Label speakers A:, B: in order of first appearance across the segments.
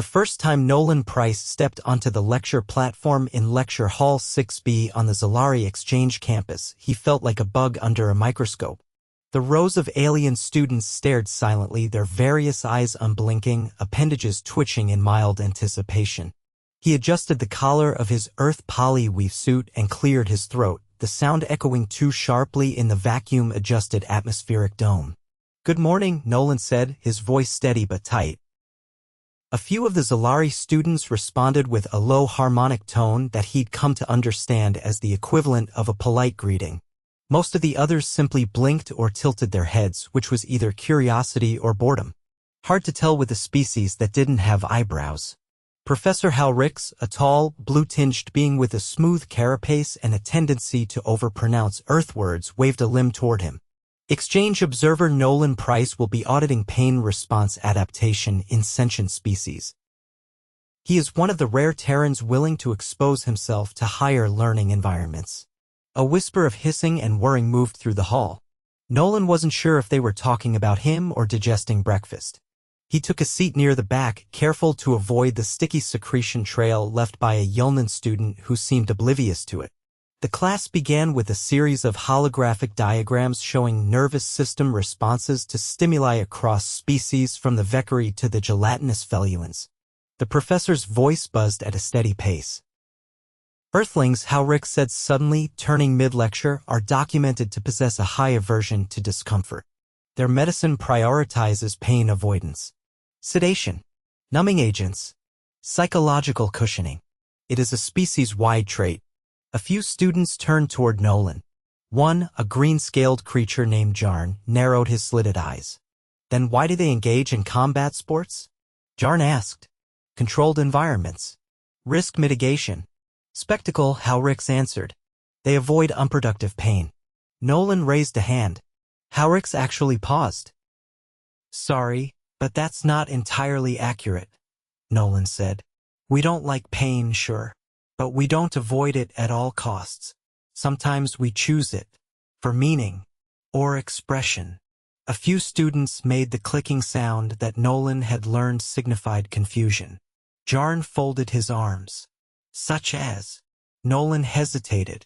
A: The first time Nolen Price stepped onto the lecture platform in Lecture Hall 6B on the Xelari Exchange Campus, he felt like a bug under a microscope. The rows of alien students stared silently, their various eyes unblinking, appendages twitching in mild anticipation. He adjusted the collar of his Earth poly-weave suit and cleared his throat, the sound echoing too sharply in the vacuum-adjusted atmospheric dome. "Good morning," Nolen said, his voice steady but tight. A few of the Xelari students responded with a low harmonic tone that he'd come to understand as the equivalent of a polite greeting. Most of the others simply blinked or tilted their heads, which was either curiosity or boredom. Hard to tell with a species that didn't have eyebrows. Professor Halrix, a tall, blue-tinged being with a smooth carapace and a tendency to overpronounce Earth words, waved a limb toward him. Exchange observer Nolen Price will be auditing pain response adaptation in sentient species. He is one of the rare Terrans willing to expose himself to higher learning environments. A whisper of hissing and whirring moved through the hall. Nolen wasn't sure if they were talking about him or digesting breakfast. He took a seat near the back, careful to avoid the sticky secretion trail left by a Yulnan student who seemed oblivious to it. The class began with a series of holographic diagrams showing nervous system responses to stimuli across species from the vecari to the gelatinous feluans. The professor's voice buzzed at a steady pace. Earthlings, Halrix said suddenly, turning mid-lecture, are documented to possess a high aversion to discomfort. Their medicine prioritizes pain avoidance, sedation, numbing agents, psychological cushioning. It is a species-wide trait. A few students turned toward Nolen. One, a green-scaled creature named Jarn, narrowed his slitted eyes. "Then why do they engage in combat sports?" Jarn asked. "Controlled environments. Risk mitigation." "Spectacle," Halrix answered. "They avoid unproductive pain." Nolen raised a hand. Halrix actually paused. "Sorry, but that's not entirely accurate," Nolen said. "We don't like pain, sure. But we don't avoid it at all costs. Sometimes we choose it, for meaning, or expression." A few students made the clicking sound that Nolen had learned signified confusion. Jarn folded his arms. "Such as?" Nolen hesitated.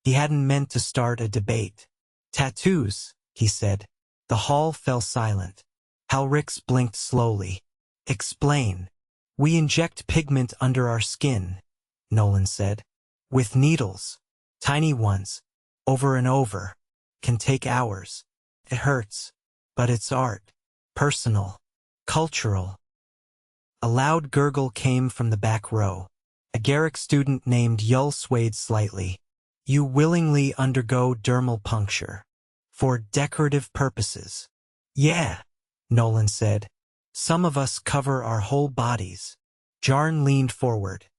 A: He hadn't meant to start a debate. "Tattoos," he said. The hall fell silent. Halrix blinked slowly. "Explain." "We inject pigment under our skin," Nolen said. "With needles. Tiny ones. Over and over. Can take hours. It hurts. But it's art. Personal. Cultural." A loud gurgle came from the back row. A Garrick student named Yul swayed slightly. "You willingly undergo dermal puncture. For decorative purposes." "Yeah," Nolen said. "Some of us cover our whole bodies." Jarn leaned forward.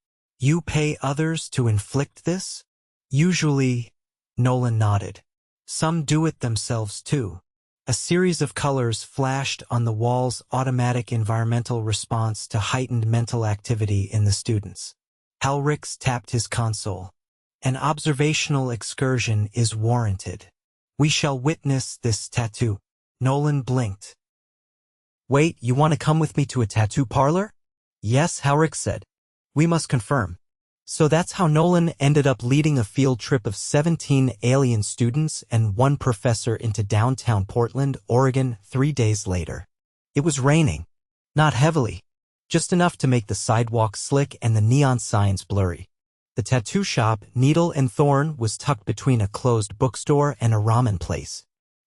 A: "You pay others to inflict this?" "Usually," Nolen nodded. "Some do it themselves too." A series of colors flashed on the wall's automatic environmental response to heightened mental activity in the students. Halrix tapped his console. "An observational excursion is warranted. We shall witness this tattoo." Nolen blinked. "Wait, you want to come with me to a tattoo parlor?" "Yes," Halrix said. "We must confirm." So that's how Nolen ended up leading a field trip of 17 alien students and one professor into downtown Portland, Oregon, 3 days later. It was raining. Not heavily. Just enough to make the sidewalk slick and the neon signs blurry. The tattoo shop, Needle and Thorn, was tucked between a closed bookstore and a ramen place.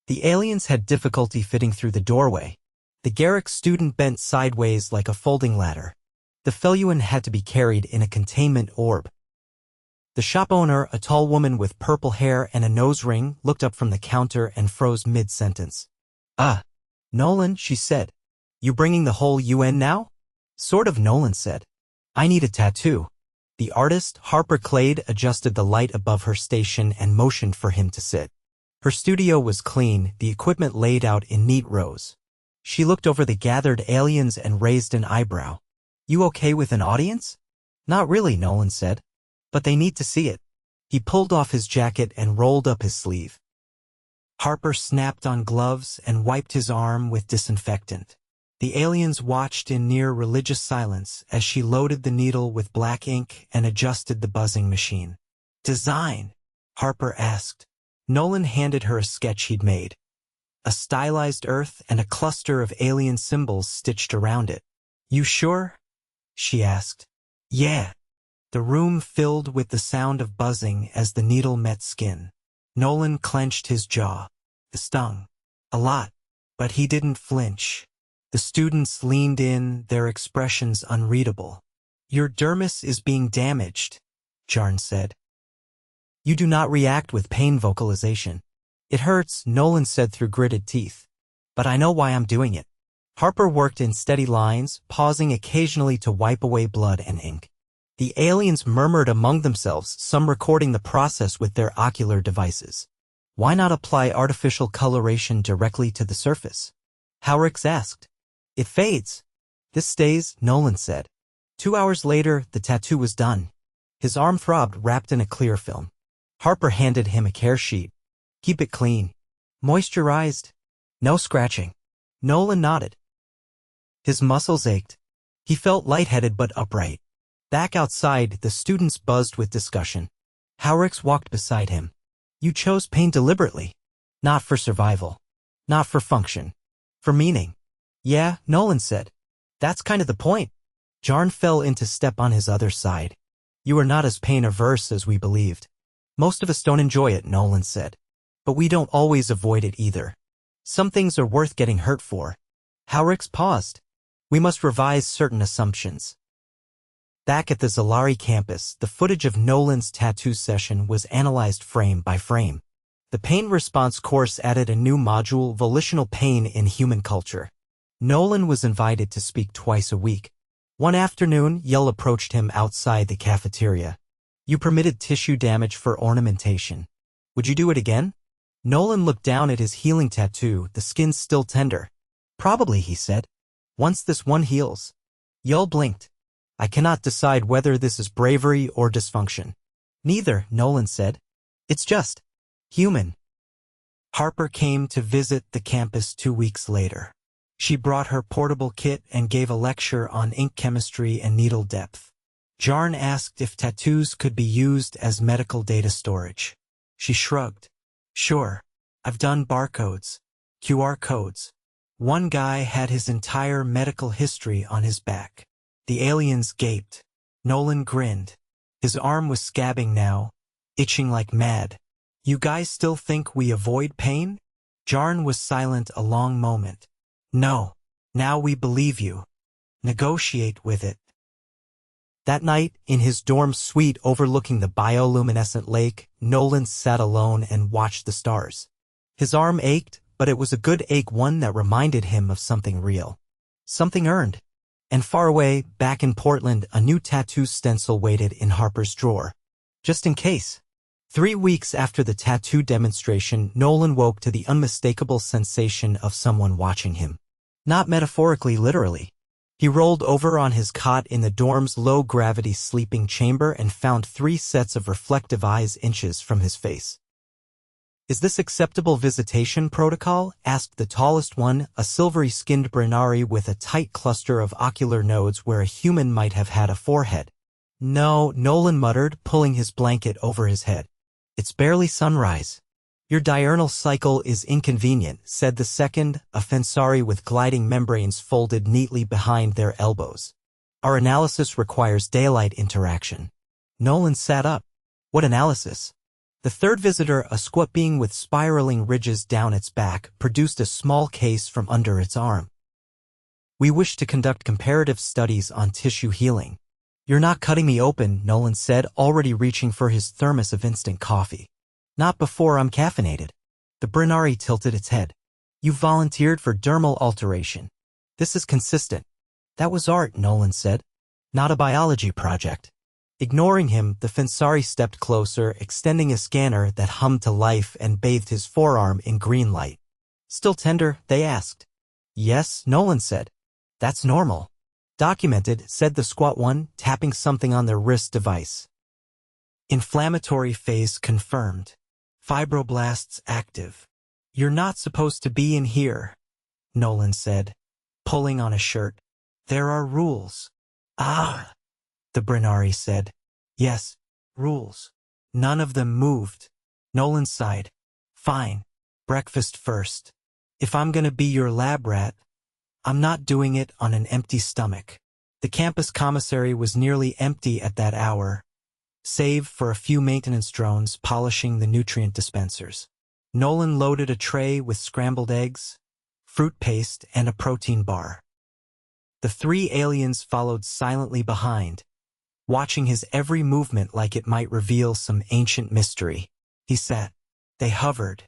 A: The aliens had difficulty fitting through the doorway. The Garrick student bent sideways like a folding ladder. The feluan had to be carried in a containment orb. The shop owner, a tall woman with purple hair and a nose ring, looked up from the counter and froze mid-sentence. Nolen," she said. "You bringing the whole UN now?" "Sort of," Nolen said. "I need a tattoo." The artist, Harper Clade, adjusted the light above her station and motioned for him to sit. Her studio was clean, the equipment laid out in neat rows. She looked over the gathered aliens and raised an eyebrow. "You okay with an audience?" "Not really," Nolen said. "But they need to see it." He pulled off his jacket and rolled up his sleeve. Harper snapped on gloves and wiped his arm with disinfectant. The aliens watched in near religious silence as she loaded the needle with black ink and adjusted the buzzing machine. "Design?" Harper asked. Nolen handed her a sketch he'd made. A stylized earth and a cluster of alien symbols stitched around it. "You sure?" she asked. "Yeah." The room filled with the sound of buzzing as the needle met skin. Nolen clenched his jaw. It stung. A lot. But he didn't flinch. The students leaned in, their expressions unreadable. "Your dermis is being damaged," Jarn said. "You do not react with pain vocalization." "It hurts," Nolen said through gritted teeth. "But I know why I'm doing it." Harper worked in steady lines, pausing occasionally to wipe away blood and ink. The aliens murmured among themselves, some recording the process with their ocular devices. "Why not apply artificial coloration directly to the surface?" Howrix asked. "It fades." "This stays," Nolen said. 2 hours later, the tattoo was done. His arm throbbed, wrapped in a clear film. Harper handed him a care sheet. "Keep it clean. Moisturized. No scratching." Nolen nodded. His muscles ached. He felt lightheaded but upright. Back outside, the students buzzed with discussion. Howrix walked beside him. "You chose pain deliberately. Not for survival. Not for function. For meaning." "Yeah," Nolen said. "That's kind of the point." Jarn fell into step on his other side. "You are not as pain-averse as we believed." "Most of us don't enjoy it," Nolen said. "But we don't always avoid it either. Some things are worth getting hurt for." Howrix paused. "We must revise certain assumptions." Back at the Xelari campus, the footage of Nolen's tattoo session was analyzed frame by frame. The pain response course added a new module, Volitional Pain in Human Culture. Nolen was invited to speak twice a week. One afternoon, Yell approached him outside the cafeteria. "You permitted tissue damage for ornamentation. Would you do it again?" Nolen looked down at his healing tattoo, the skin still tender. "Probably," he said. "Once this one heals." Yell blinked. "I cannot decide whether this is bravery or dysfunction." "Neither," Nolen said. "It's just human." Harper came to visit the campus 2 weeks later. She brought her portable kit and gave a lecture on ink chemistry and needle depth. Jarn asked if tattoos could be used as medical data storage. She shrugged. "Sure. I've done barcodes, QR codes." One guy had his entire medical history on his back. The aliens gaped. Nolen grinned. His arm was scabbing now, itching like mad. "You guys still think we avoid pain?" Jarn was silent a long moment. "No. Now we believe you. Negotiate with it." That night, in his dorm suite overlooking the bioluminescent lake, Nolen sat alone and watched the stars. His arm ached, but it was a good ache, one that reminded him of something real. Something earned. And far away, back in Portland, a new tattoo stencil waited in Harper's drawer. Just in case. 3 weeks after the tattoo demonstration, Nolen woke to the unmistakable sensation of someone watching him. Not metaphorically, literally. He rolled over on his cot in the dorm's low-gravity sleeping chamber and found 3 sets of reflective eyes inches from his face. "Is this acceptable visitation protocol?" asked the tallest one, a silvery-skinned Brinari with a tight cluster of ocular nodes where a human might have had a forehead. "No," Nolen muttered, pulling his blanket over his head. "It's barely sunrise." "Your diurnal cycle is inconvenient," said the second, a Fensari with gliding membranes folded neatly behind their elbows. "Our analysis requires daylight interaction." Nolen sat up. "What analysis?" The third visitor, a squat being with spiraling ridges down its back, produced a small case from under its arm. "We wish to conduct comparative studies on tissue healing." "You're not cutting me open," Nolen said, already reaching for his thermos of instant coffee. "Not before I'm caffeinated." The Brinari tilted its head. "You volunteered for dermal alteration. This is consistent." "That was art," Nolen said. "Not a biology project." Ignoring him, the Fensari stepped closer, extending a scanner that hummed to life and bathed his forearm in green light. "Still tender?" they asked. "Yes," Nolen said. "That's normal." "Documented," said the squat one, tapping something on their wrist device. "Inflammatory phase confirmed. Fibroblasts active." "You're not supposed to be in here," Nolen said. pulling on a shirt. There are rules. Ah, the Brinari said. Yes, rules. None of them moved. Nolen sighed. Fine. Breakfast first. If I'm gonna be your lab rat, I'm not doing it on an empty stomach. The campus commissary was nearly empty at that hour, save for a few maintenance drones polishing the nutrient dispensers. Nolen loaded a tray with scrambled eggs, fruit paste, and a protein bar. The three aliens followed silently behind, watching his every movement like it might reveal some ancient mystery. He sat. They hovered.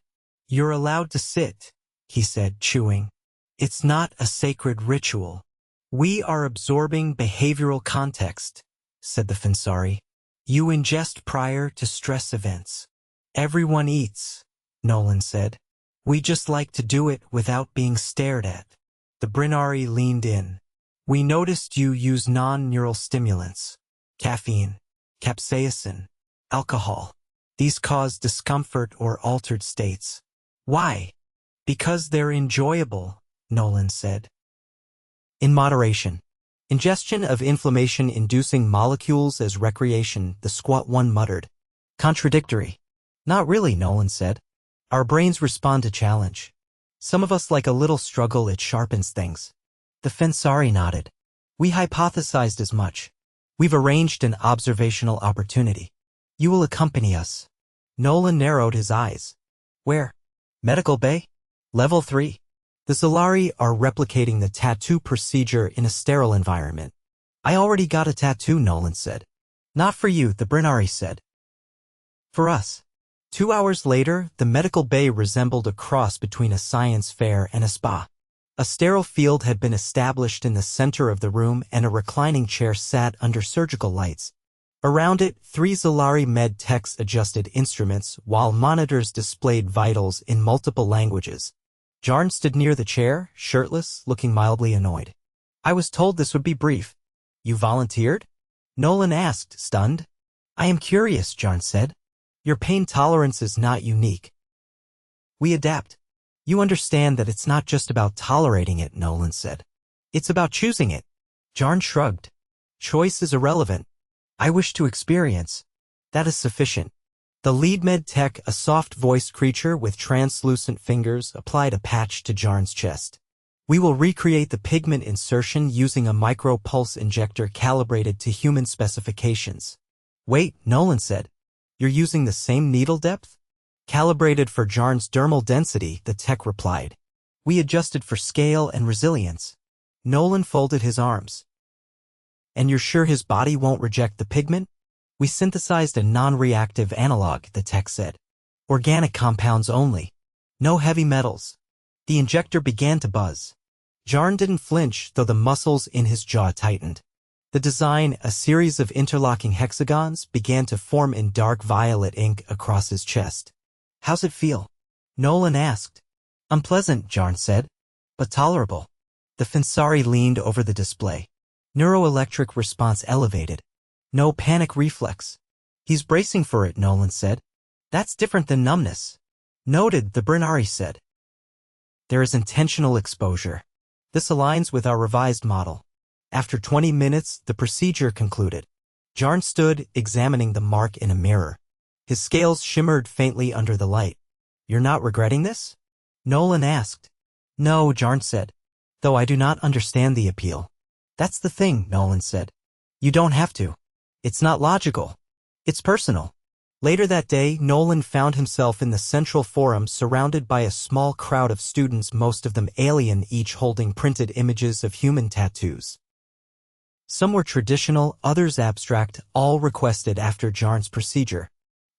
A: You're allowed to sit, he said, chewing. It's not a sacred ritual. We are absorbing behavioral context, said the Fensari. You ingest prior to stress events. Everyone eats, Nolen said. We just like to do it without being stared at. The Brinari leaned in. We noticed you use non-neural stimulants. Caffeine, capsaicin, alcohol. These cause discomfort or altered states. Why? Because they're enjoyable, Nolen said. In moderation. Ingestion of inflammation-inducing molecules as recreation, the Squat One muttered. Contradictory. Not really, Nolen said. Our brains respond to challenge. Some of us like a little struggle, it sharpens things. The Fensari nodded. We hypothesized as much. We've arranged an observational opportunity. You will accompany us. Nolen narrowed his eyes. Where? Medical Bay? Level 3. The Xelari are replicating the tattoo procedure in a sterile environment. I already got a tattoo, Nolen said. Not for you, the Brinari said. For us. 2 hours later, the medical bay resembled a cross between a science fair and a spa. A sterile field had been established in the center of the room and a reclining chair sat under surgical lights. Around it, 3 Xelari med techs adjusted instruments while monitors displayed vitals in multiple languages. Jarn stood near the chair, shirtless, looking mildly annoyed. I was told this would be brief. You volunteered? Nolen asked, stunned. I am curious, Jarn said. Your pain tolerance is not unique. We adapt. You understand that it's not just about tolerating it, Nolen said. It's about choosing it. Jarn shrugged. Choice is irrelevant. I wish to experience. That is sufficient. The lead med tech, a soft-voiced creature with translucent fingers, applied a patch to Jarn's chest. We will recreate the pigment insertion using a micro-pulse injector calibrated to human specifications. Wait, Nolen said. You're using the same needle depth? Calibrated for Jarn's dermal density, the tech replied. We adjusted for scale and resilience. Nolen folded his arms. And you're sure his body won't reject the pigment? We synthesized a non-reactive analog, the tech said. Organic compounds only. No heavy metals. The injector began to buzz. Jarn didn't flinch, though the muscles in his jaw tightened. The design, a series of interlocking hexagons, began to form in dark violet ink across his chest. How's it feel? Nolen asked. Unpleasant, Jarn said, but tolerable. The Fensari leaned over the display. Neuroelectric response elevated. No panic reflex. He's bracing for it, Nolen said. That's different than numbness. Noted, the Brinari said. There is intentional exposure. This aligns with our revised model. After 20 minutes, the procedure concluded. Jarn stood, examining the mark in a mirror. His scales shimmered faintly under the light. You're not regretting this? Nolen asked. No, Jarn said. Though I do not understand the appeal. That's the thing, Nolen said. You don't have to. It's not logical. It's personal. Later that day, Nolen found himself in the central forum surrounded by a small crowd of students, most of them alien, each holding printed images of human tattoos. Some were traditional, others abstract, all requested after Jarn's procedure.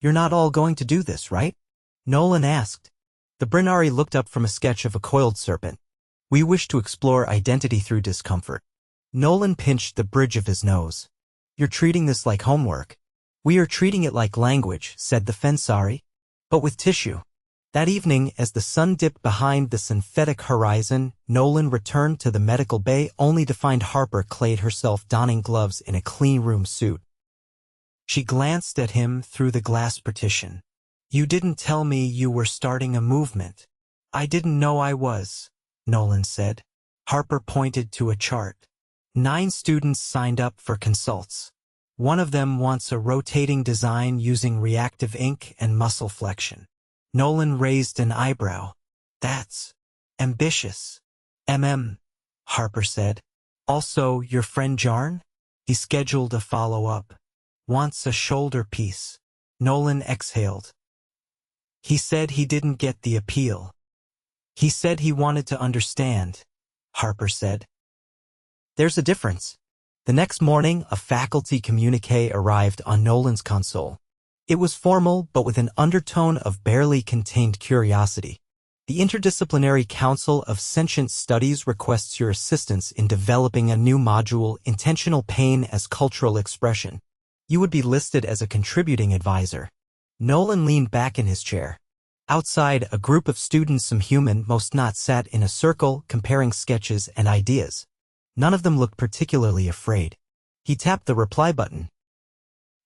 A: You're not all going to do this, right? Nolen asked. The Brinari looked up from a sketch of a coiled serpent. We wish to explore identity through discomfort. Nolen pinched the bridge of his nose. You're treating this like homework. We are treating it like language, said the Fensari, but with tissue. That evening, as the sun dipped behind the synthetic horizon, Nolen returned to the medical bay only to find Harper clad herself donning gloves in a clean room suit. She glanced at him through the glass partition. You didn't tell me you were starting a movement. I didn't know I was, Nolen said. Harper pointed to a chart. 9 students signed up for consults. One of them wants a rotating design using reactive ink and muscle flexion. Nolen raised an eyebrow. That's ambitious. Harper said. Also, your friend Jarn? He scheduled a follow-up. Wants a shoulder piece. Nolen exhaled. He said he didn't get the appeal. He said he wanted to understand, Harper said. There's a difference. The next morning, a faculty communique arrived on Nolen's console. It was formal, but with an undertone of barely contained curiosity. The Interdisciplinary Council of Sentient Studies requests your assistance in developing a new module, Intentional Pain as Cultural Expression. You would be listed as a contributing advisor. Nolen leaned back in his chair. Outside, a group of students, some human, most not, sat in a circle, comparing sketches and ideas. None of them looked particularly afraid. He tapped the reply button.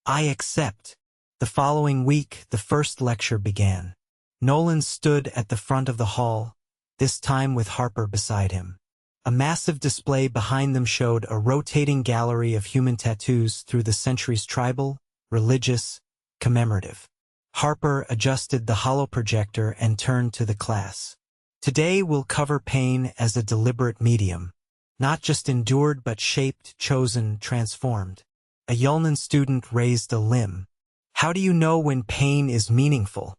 A: I accept. The following week, the first lecture began. Nolen stood at the front of the hall, this time with Harper beside him. A massive display behind them showed a rotating gallery of human tattoos through the centuries: tribal, religious, commemorative. Harper adjusted the holoprojector and turned to the class. Today we'll cover pain as a deliberate medium. Not just endured but shaped, chosen, transformed. A Yulnan student raised a limb. How do you know when pain is meaningful?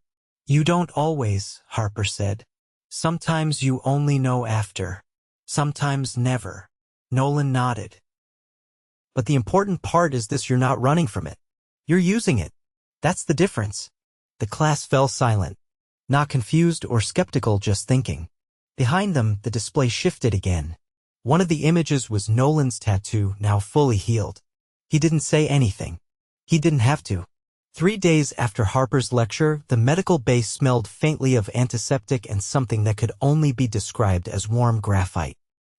A: You don't always, Harper said. Sometimes you only know after. Sometimes never. Nolen nodded. But the important part is this: you're not running from it. You're using it. That's the difference. The class fell silent. Not confused or skeptical, just thinking. Behind them, the display shifted again. One of the images was Nolen's tattoo, now fully healed. He didn't say anything. He didn't have to. 3 days after Harper's lecture, the medical bay smelled faintly of antiseptic and something that could only be described as warm graphite.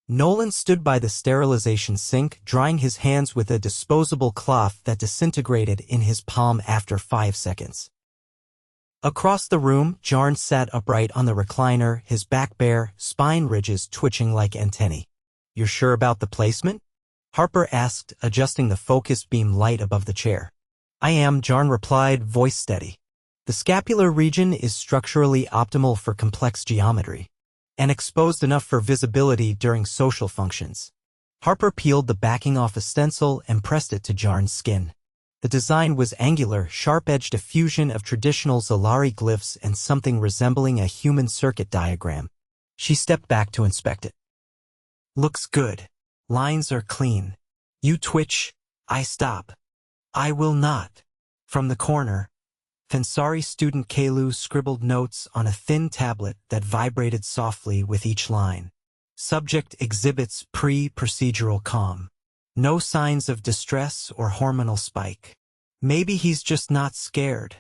A: Nolen stood by the sterilization sink, drying his hands with a disposable cloth that disintegrated in his palm after 5 seconds. Across the room, Jarn sat upright on the recliner, his back bare, spine ridges twitching like antennae. You're sure about the placement? Harper asked, adjusting the focus beam light above the chair. I am, Jarn replied, voice steady. The scapular region is structurally optimal for complex geometry, and exposed enough for visibility during social functions. Harper peeled the backing off a stencil and pressed it to Jarn's skin. The design was angular, sharp-edged, a fusion of traditional Xelari glyphs and something resembling a human circuit diagram. She stepped back to inspect it. Looks good. Lines are clean. You twitch, I stop. I will not. From the corner, Fensari student Kalu scribbled notes on a thin tablet that vibrated softly with each line. Subject exhibits pre-procedural calm. No signs of distress or hormonal spike. Maybe he's just not scared,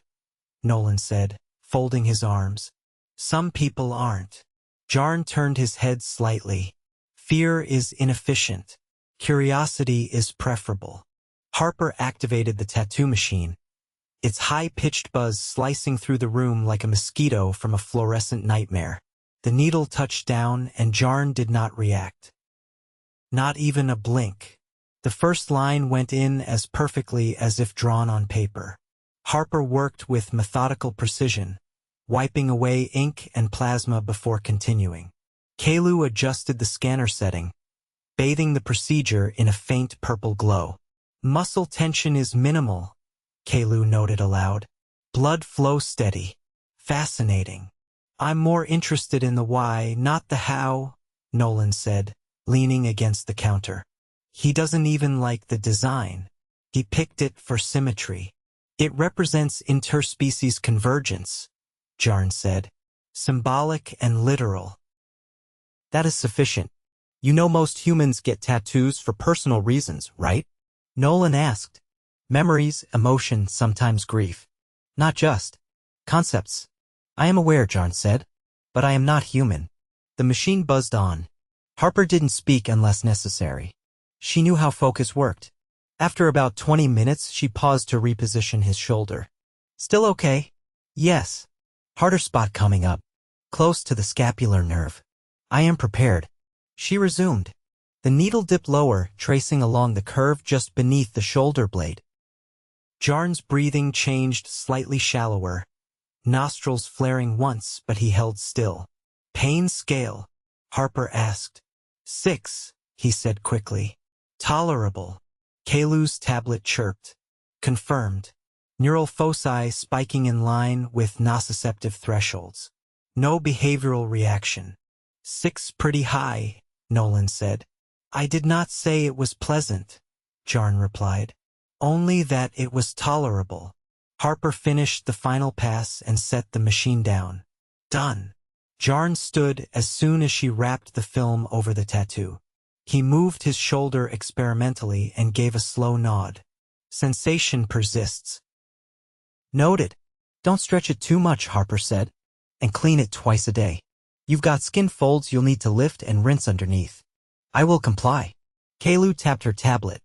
A: Nolen said, folding his arms. Some people aren't. Jarn turned his head slightly. Fear is inefficient. Curiosity is preferable. Harper activated the tattoo machine, its high-pitched buzz slicing through the room like a mosquito from a fluorescent nightmare. The needle touched down, and Jarn did not react. Not even a blink. The first line went in as perfectly as if drawn on paper. Harper worked with methodical precision, wiping away ink and plasma before continuing. Kalu adjusted the scanner setting, bathing the procedure in a faint purple glow. Muscle tension is minimal, Kalu noted aloud. Blood flow steady. Fascinating. I'm more interested in the why, not the how, Nolen said, leaning against the counter. He doesn't even like the design. He picked it for symmetry. It represents interspecies convergence, Jarn said. Symbolic and literal. That is sufficient. You know most humans get tattoos for personal reasons, right? Nolen asked. Memories, emotion, sometimes grief. Not just concepts. I am aware, Jarn said, but I am not human. The machine buzzed on. Harper didn't speak unless necessary. She knew how focus worked. After about 20 minutes, she paused to reposition his shoulder. Still okay? Yes. Harder spot coming up. Close to the scapular nerve. I am prepared. She resumed. The needle dipped lower, tracing along the curve just beneath the shoulder blade. Jarn's breathing changed slightly shallower, nostrils flaring once, but he held still. Pain scale? Harper asked. 6, he said quickly. Tolerable. Kalu's tablet chirped. Confirmed. Neural foci spiking in line with nociceptive thresholds. No behavioral reaction. 6 pretty high, Nolen said. I did not say it was pleasant, Jarn replied. Only that it was tolerable. Harper finished the final pass and set the machine down. Done. Jarn stood as soon as she wrapped the film over the tattoo. He moved his shoulder experimentally and gave a slow nod. Sensation persists. Noted. Don't stretch it too much, Harper said, and clean it twice a day. You've got skin folds you'll need to lift and rinse underneath. I will comply. Kalu tapped her tablet.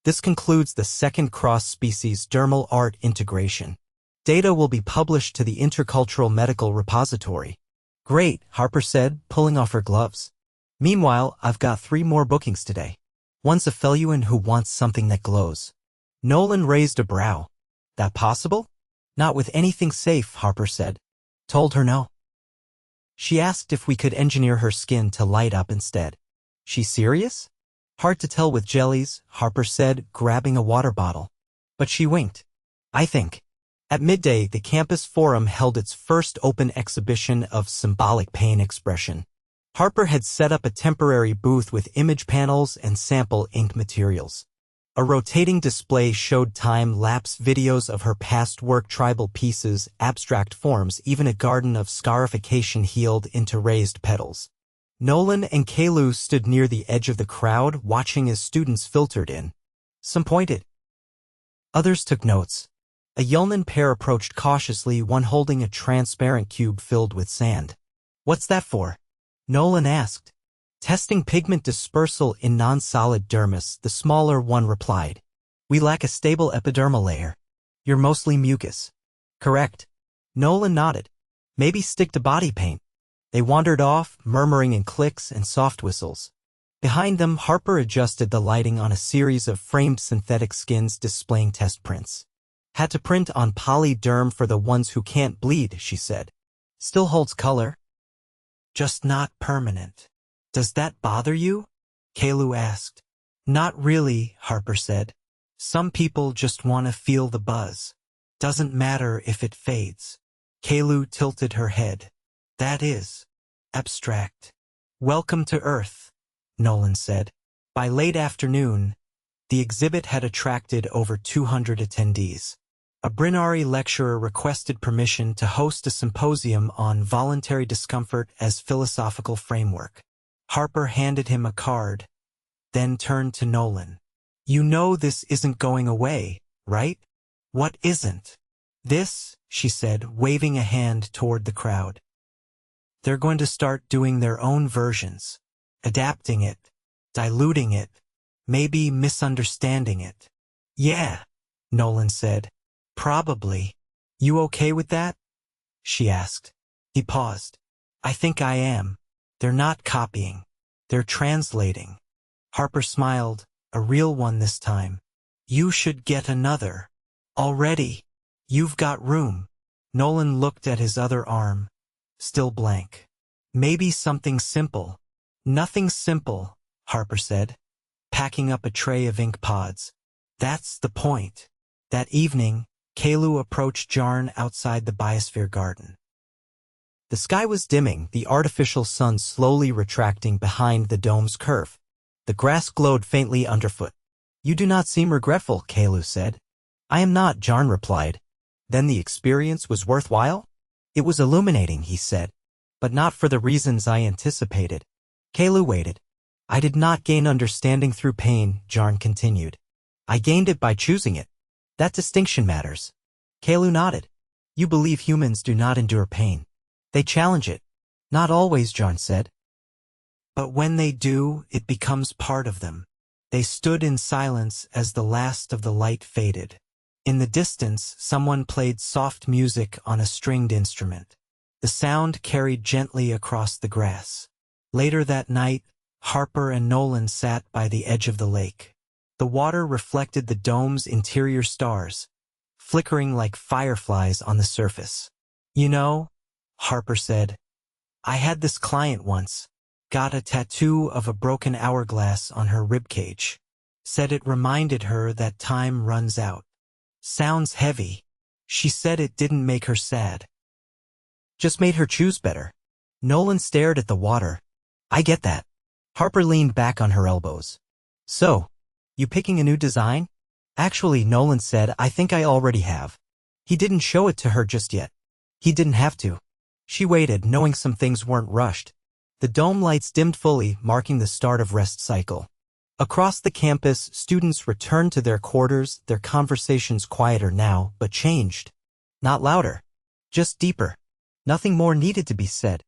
A: This concludes the second cross-species dermal art integration. Data will be published to the Intercultural Medical Repository. Great, Harper said, pulling off her gloves. Meanwhile, I've got 3 more bookings today. One's a Feluan who wants something that glows. Nolen raised a brow. That possible? Not with anything safe, Harper said. Told her no. She asked if we could engineer her skin to light up instead. She serious? Hard to tell with jellies, Harper said, grabbing a water bottle. But she winked. I think. At midday, the campus forum held its first open exhibition of symbolic pain expression. Harper had set up a temporary booth with image panels and sample ink materials. A rotating display showed time-lapse videos of her past work, tribal pieces, abstract forms, even a garden of scarification healed into raised petals. Nolen and Kalu stood near the edge of the crowd, watching as students filtered in. Some pointed. Others took notes. A Yulnan pair approached cautiously, one holding a transparent cube filled with sand. What's that for? Nolen asked. Testing pigment dispersal in non-solid dermis, the smaller one replied. We lack a stable epidermal layer. You're mostly mucus. Correct. Nolen nodded. Maybe stick to body paint. They wandered off, murmuring in clicks and soft whistles. Behind them, Harper adjusted the lighting on a series of framed synthetic skins displaying test prints. Had to print on polyderm for the ones who can't bleed, she said. Still holds color. Just not permanent. Does that bother you? Kalu asked. Not really, Harper said. Some people just want to feel the buzz. Doesn't matter if it fades. Kalu tilted her head. That is abstract. Welcome to Earth, Nolen said. By late afternoon, the exhibit had attracted over 200 attendees. A Brinari lecturer requested permission to host a symposium on voluntary discomfort as philosophical framework. Harper handed him a card, then turned to Nolen. You know this isn't going away, right? What isn't? This, she said, waving a hand toward the crowd. They're going to start doing their own versions, adapting it, diluting it, maybe misunderstanding it. Yeah, Nolen said. Probably. You okay with that? She asked. He paused. I think I am. They're not copying. They're translating. Harper smiled, a real one this time. You should get another. Already. You've got room. Nolen looked at his other arm. Still blank. Maybe something simple. Nothing simple, Harper said, packing up a tray of ink pods. That's the point. That evening, Kalu approached Jarn outside the biosphere garden. The sky was dimming, the artificial sun slowly retracting behind the dome's curve. The grass glowed faintly underfoot. You do not seem regretful, Kalu said. I am not, Jarn replied. Then the experience was worthwhile? It was illuminating, he said, but not for the reasons I anticipated. Kalu waited. I did not gain understanding through pain, Jarn continued. I gained it by choosing it. That distinction matters. Kalu nodded. You believe humans do not endure pain. They challenge it. Not always, Jarn said. But when they do, it becomes part of them. They stood in silence as the last of the light faded. In the distance, someone played soft music on a stringed instrument. The sound carried gently across the grass. Later that night, Harper and Nolen sat by the edge of the lake. The water reflected the dome's interior stars, flickering like fireflies on the surface. You know, Harper said, I had this client once, got a tattoo of a broken hourglass on her ribcage. Said it reminded her that time runs out. Sounds heavy. She said it didn't make her sad. Just made her choose better. Nolen stared at the water. I get that. Harper leaned back on her elbows. So, you picking a new design? Actually, Nolen said, I think I already have. He didn't show it to her just yet. He didn't have to. She waited, knowing some things weren't rushed. The dome lights dimmed fully, marking the start of rest cycle. Across the campus, students returned to their quarters, their conversations quieter now, but changed. Not louder. Just deeper. Nothing more needed to be said.